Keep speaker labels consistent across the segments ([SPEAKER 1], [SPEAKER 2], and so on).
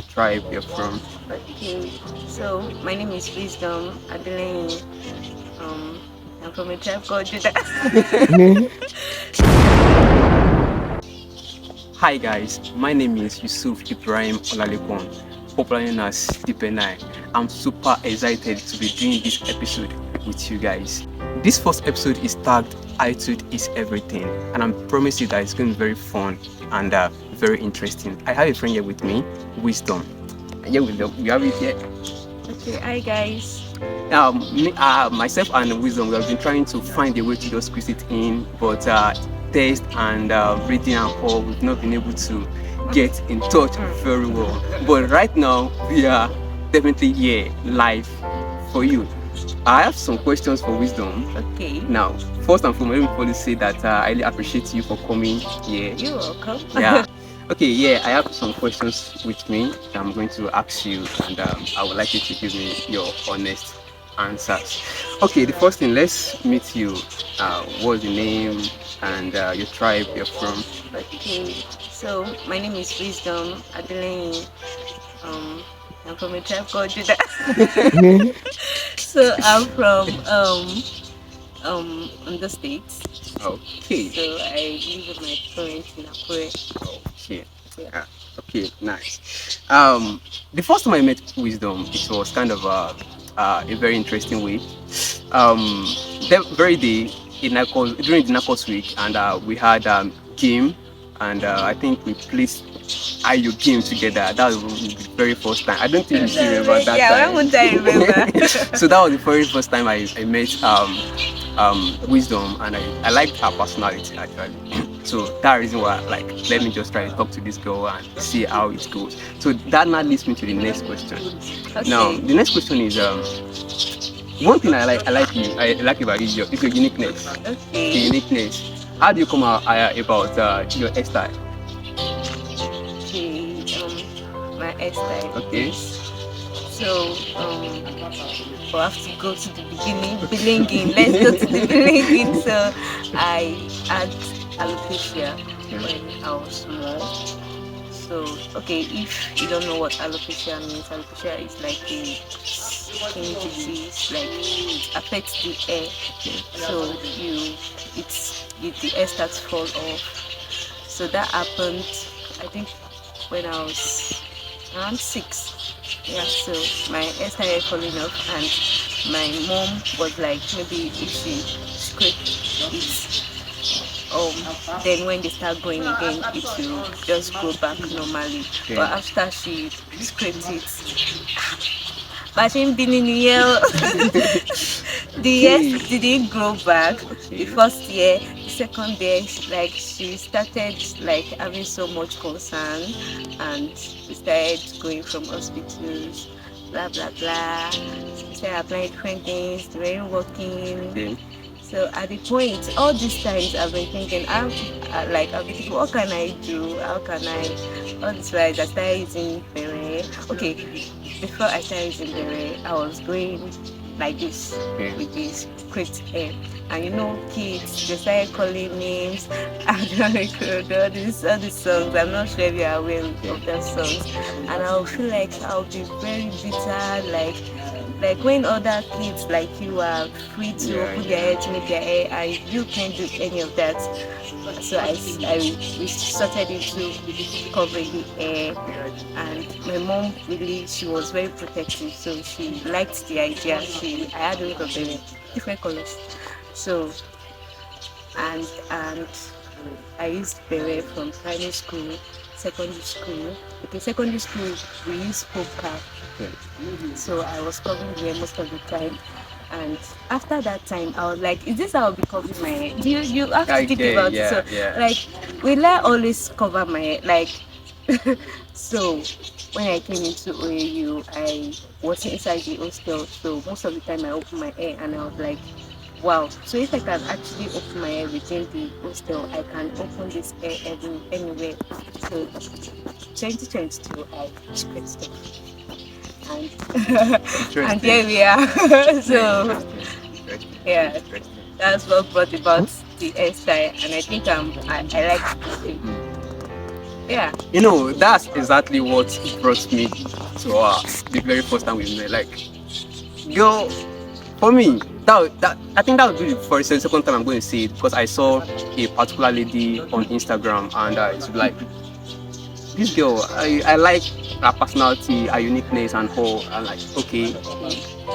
[SPEAKER 1] the tribe you're from.
[SPEAKER 2] Okay, so my name is Wisdom Adeline. Um, I'm from a tribe called Judah.
[SPEAKER 1] Hi guys, my name is Yusuf Ibrahim Olalekon, popularly known as De-Benign. I'm super excited to be doing this episode with you guys. This first episode is tagged Attitude is Everything, and I promise you that it's going to be very fun and very interesting. I have a friend here with me, Wisdom. And yeah, we have it here.
[SPEAKER 2] Okay, hi guys.
[SPEAKER 1] Myself and Wisdom, we have been trying to find a way to just squeeze it in, but taste and reading and all, we've not been able to get in touch very well. But right now, we are definitely here live for you. I have some questions for Wisdom.
[SPEAKER 2] Okay,
[SPEAKER 1] Now, first and foremost, let me probably say that I really appreciate you for coming here.
[SPEAKER 2] you're welcome.
[SPEAKER 1] Yeah. Okay, yeah, I have some questions with me that I'm going to ask you, and I would like you to give me your honest answers. Okay, the first thing, let's meet you. What's the name and your tribe you're from?
[SPEAKER 2] Okay, so my name is Wisdom Adeline. I'm from a tribe called Judah. So I'm from on the states.
[SPEAKER 1] Okay,
[SPEAKER 2] So I live with my parents in Akure.
[SPEAKER 1] okay,
[SPEAKER 2] Yeah.
[SPEAKER 1] uh, okay, nice. The first time I met Wisdom, it was kind of a very interesting way. Um, that very day in Nakos, during the Nakos week, and we had game, and I think we placed IU game together. That was the very first time. I don't think you still remember that
[SPEAKER 2] Yeah,
[SPEAKER 1] time.
[SPEAKER 2] when would I remember?
[SPEAKER 1] So that was the very first time I met Wisdom, and I liked her personality actually. So that reason why, like, let me just try to talk to this girl and see how it goes. So that now leads me to the next question. Now,
[SPEAKER 2] Okay.
[SPEAKER 1] the next question is one thing I like about you is your uniqueness. The
[SPEAKER 2] Okay.
[SPEAKER 1] uniqueness. How do you come out about your hairstyle?
[SPEAKER 2] Okay. My hairstyle.
[SPEAKER 1] Okay.
[SPEAKER 2] So we'll have to go to the beginning. Belonging. Let's go to the belonging. So I had alopecia when I was small. So okay, if you don't know what alopecia means, alopecia is like a skin disease, like it affects the hair. So the hair starts to fall off. So that happened, I think, when I was around 6. Yeah, so my hair started falling off, and my mom was like, maybe if she scraped it, then when they start growing again, it will just grow back normally.
[SPEAKER 1] Okay.
[SPEAKER 2] But after she scraped it, but she been in the year, the years didn't grow back. The first year, the second year, like she started like having so much concern, and we started going from hospitals, blah blah blah. We started applying different things, they weren't working.
[SPEAKER 1] Okay.
[SPEAKER 2] So at the point, all these times I've been thinking, I've been thinking, what can I do? How can I? All this while I started using beret. Okay, before I started using beret, I was going like this
[SPEAKER 1] Okay.
[SPEAKER 2] with this great hair. And you know, kids, they started calling names. I don't recall all these songs. I'm not sure if you're aware of those songs. And I'll feel like I'll be very bitter, like when other kids like you are free to
[SPEAKER 1] Yeah,
[SPEAKER 2] open their hair to make their hair, and you can't do any of that. So we started into covering the hair, and my mom really, she was very protective, so she liked the idea. I had a lot of them, different colors. So and I used beret from primary school, secondary school. Okay, secondary school we used poker.
[SPEAKER 1] Okay.
[SPEAKER 2] So I was covering the hair most of the time. And after that time, I was like, "Is this how I'll be covering my hair?" You have to think
[SPEAKER 1] Okay,
[SPEAKER 2] about it.
[SPEAKER 1] yeah,
[SPEAKER 2] So
[SPEAKER 1] yeah.
[SPEAKER 2] like, will I always cover my hair? Like, so when I came into OAU, I was inside the hostel. So most of the time, I opened my hair, and I was like, "Wow!" So if I can actually open my hair within the hostel, I can open this hair anywhere. So 2022, I scratched it, and and
[SPEAKER 1] Interesting.
[SPEAKER 2] here we are. So
[SPEAKER 1] Interesting.
[SPEAKER 2] yeah,
[SPEAKER 1] Interesting.
[SPEAKER 2] that's what brought about the hairstyle, and I think I like it.
[SPEAKER 1] Mm.
[SPEAKER 2] Yeah.
[SPEAKER 1] That's exactly what brought me to the very first time we met. Like, girl, for me, that I think that would be the first and second time I'm going to say it, because I saw a particular lady on Instagram, and it's like, this girl, I like her personality, her uniqueness, and all. And like, okay,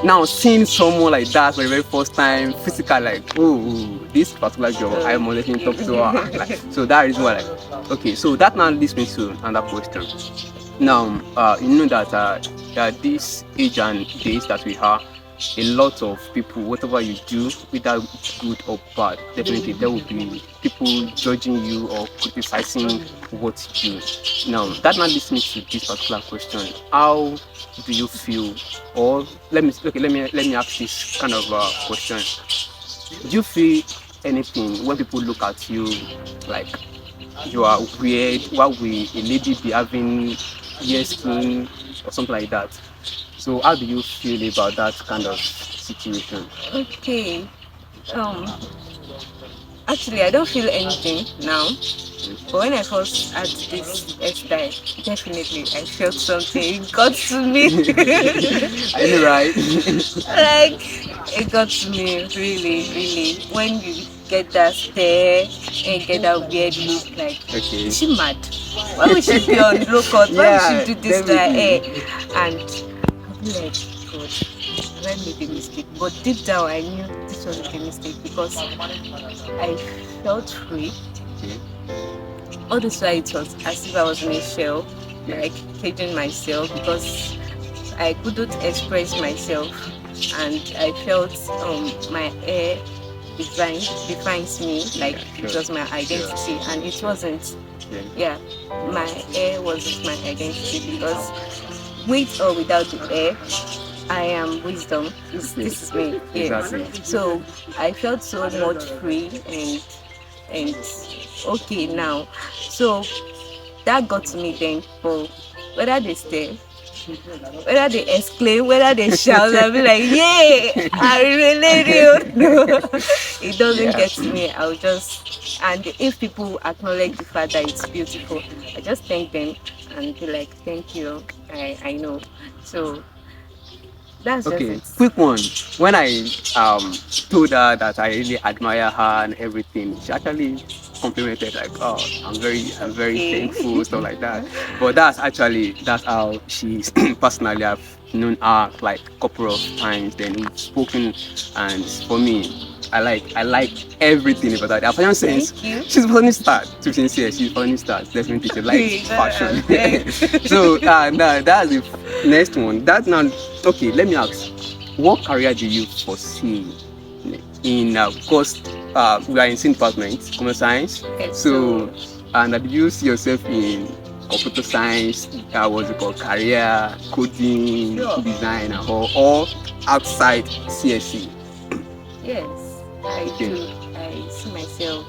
[SPEAKER 1] now seeing someone like that for the very first time, physical, like, oh, this particular girl, I must let him talk to her. Like, so that is what, like, okay, so that now leads me to another question. Now, you know that at this age and days that we are, a lot of people, whatever you do, whether good or bad, definitely there will be people judging you or criticizing what you do. Now, that now leads me to this particular question: how do you feel? Or let me ask this kind of question: do you feel anything when people look at you like you are weird? Why will a lady be having hair skin or something like that? So how do you feel about that kind of situation?
[SPEAKER 2] Okay. Um. Actually, I don't feel anything now. But when I first had this hairstyle, definitely I felt something. It got to me.
[SPEAKER 1] I know, right?
[SPEAKER 2] Like, it got to me, really, really. When you get that stare and get that weird look, like,
[SPEAKER 1] Okay.
[SPEAKER 2] is she mad? Why would she be on low cut? Why would she do this to her hair?
[SPEAKER 1] definitely.
[SPEAKER 2] And I'll be like, God, have I made a mistake? But deep down, I knew this wasn't a mistake because I felt free.
[SPEAKER 1] Okay.
[SPEAKER 2] All this while it was as if I was in a shell, like caging myself because I couldn't express myself, and I felt my hair defines me, like it was my identity, and it wasn't. Yeah, my hair wasn't my identity because with or without the hair, I am wisdom. This is me. Yes.
[SPEAKER 1] Exactly.
[SPEAKER 2] So I felt so much free and okay now. So that got to me then. But whether they stay, whether they exclaim, whether they shout, I'll be like, yeah, I relate you. No, it doesn't
[SPEAKER 1] Yeah.
[SPEAKER 2] get to me. I'll just, and if people acknowledge the fact that it's beautiful, I just thank them and be like, thank you. I know. So that's just
[SPEAKER 1] Okay,
[SPEAKER 2] it.
[SPEAKER 1] quick one. When I told her that I really admire her and everything, she actually complimented, like, oh, I'm very
[SPEAKER 2] Okay.
[SPEAKER 1] thankful, stuff like that. But that's how she is. Personally, I've known her like a couple of times, then we've spoken, and for me, I like everything about that. Her fashion sense,
[SPEAKER 2] Thank you.
[SPEAKER 1] she's a funny star. To be sincere, she's a funny star. Definitely, she likes fashion.
[SPEAKER 2] Thanks.
[SPEAKER 1] So now that's the next one. That now, okay. Let me ask, what career do you foresee in? Because we are in same department, computer science.
[SPEAKER 2] Okay,
[SPEAKER 1] So, and do you see yourself in computer science? What's it called? Career, coding,
[SPEAKER 2] Sure.
[SPEAKER 1] design, or outside CSC?
[SPEAKER 2] yes, I
[SPEAKER 1] Okay.
[SPEAKER 2] do. I see myself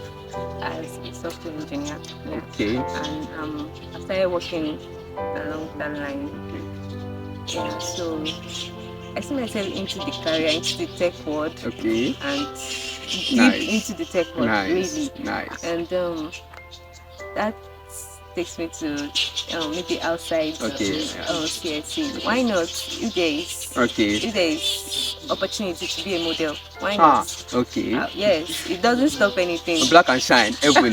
[SPEAKER 2] as a software engineer. Yeah.
[SPEAKER 1] Okay.
[SPEAKER 2] And I started working along that line. Yeah, so I see myself into the career, into the tech world,
[SPEAKER 1] Okay.
[SPEAKER 2] and deep
[SPEAKER 1] Nice.
[SPEAKER 2] into the tech world,
[SPEAKER 1] Nice.
[SPEAKER 2] really.
[SPEAKER 1] Nice.
[SPEAKER 2] And that takes me to maybe outside
[SPEAKER 1] Okay.
[SPEAKER 2] CSC. Why not? If
[SPEAKER 1] Okay.
[SPEAKER 2] there is opportunity to be a model, why
[SPEAKER 1] Ah.
[SPEAKER 2] not?
[SPEAKER 1] Okay.
[SPEAKER 2] Yes, it doesn't stop anything.
[SPEAKER 1] Black and shine heavily.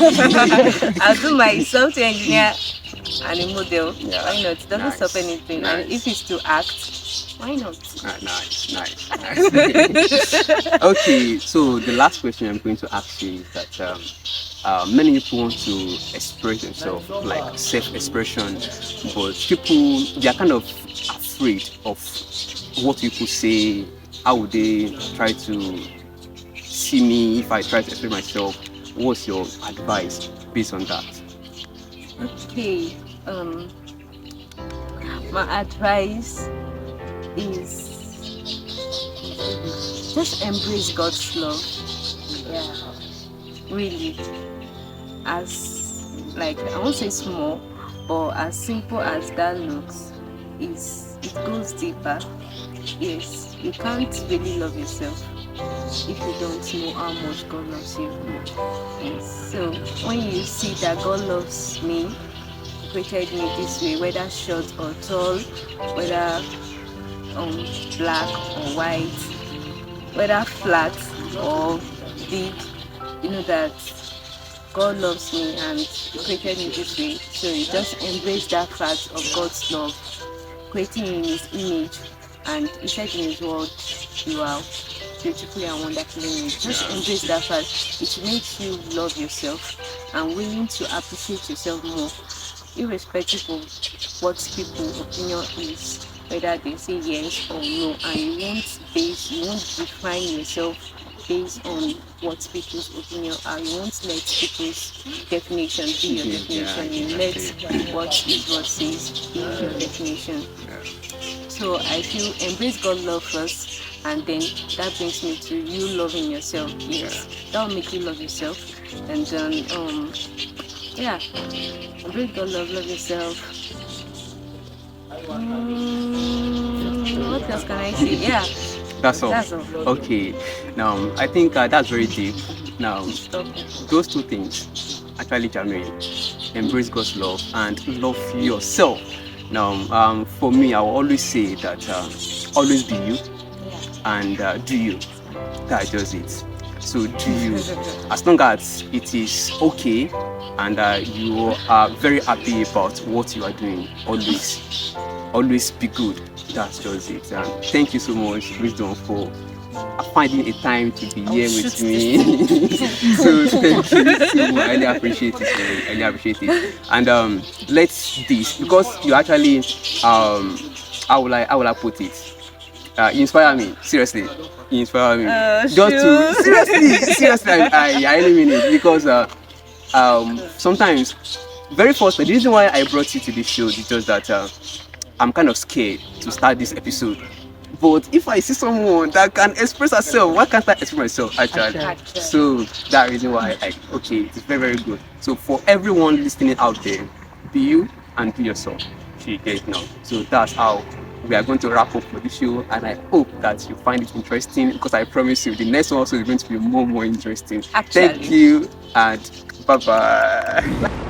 [SPEAKER 2] I'll do my software engineer and a model.
[SPEAKER 1] Yeah.
[SPEAKER 2] Why not? It doesn't
[SPEAKER 1] Nice.
[SPEAKER 2] stop anything.
[SPEAKER 1] Nice.
[SPEAKER 2] And if it's to act, why not?
[SPEAKER 1] Nice. Okay, so the last question I'm going to ask you is that many people want to express themselves, like self-expression, but people, they are kind of afraid of what people say. How would they try to see me if I try to express myself? What's your advice based on that?
[SPEAKER 2] Okay. My advice is just embrace God's love. Yeah. Really. As like I won't say small, but as simple as that looks, it goes deeper. Yes, you can't really love yourself if you don't know how much God loves you. Yes. So when you see that God loves me, created me this way, whether short or tall, whether black or white, whether flat or big. You know that God loves me and He created me this way. So you just embrace that fact of God's love, creating you in His image. And He said in His word, you are beautifully and wonderfully made. Just embrace that fact. It makes you love yourself and willing to appreciate yourself more, irrespective of what people's opinion is, whether they say yes or no. And you won't define yourself based on what people's opinion are. You won't let people's definition be your definition. You let what is what says be your definition. So I feel embrace God love first, and then that brings me to you loving yourself. Yes, that will make you love yourself, and then embrace God love yourself. What else can I say? Yeah.
[SPEAKER 1] That's all.
[SPEAKER 2] That's all.
[SPEAKER 1] Okay. Now, I think that's very deep. Now, those two things actually germinate. Embrace God's love and love yourself. Now, for me, I will always say that always be you and do you. That's just it. So do you. As long as it is okay and you are very happy about what you are doing, always be good. That's just it. And thank you so much, Wisdom, for finding a time to be here with me. So thank you so much. I really appreciate it. I really appreciate it. And let's this, because you actually how will I put it? Inspire me. Seriously. Inspire me. Seriously, I really mean it, because sometimes very first the reason why I brought you to this show is just that I'm kind of scared to start this episode. But if I see someone that can express herself, why can't I express myself actually? So that reason why it's very, very good. So for everyone listening out there, be you and be yourself. You get it now. So that's how we are going to wrap up for the show, and I hope that you find it interesting, because I promise you the next one also is going to be more interesting.
[SPEAKER 2] Actually.
[SPEAKER 1] Thank you and bye bye.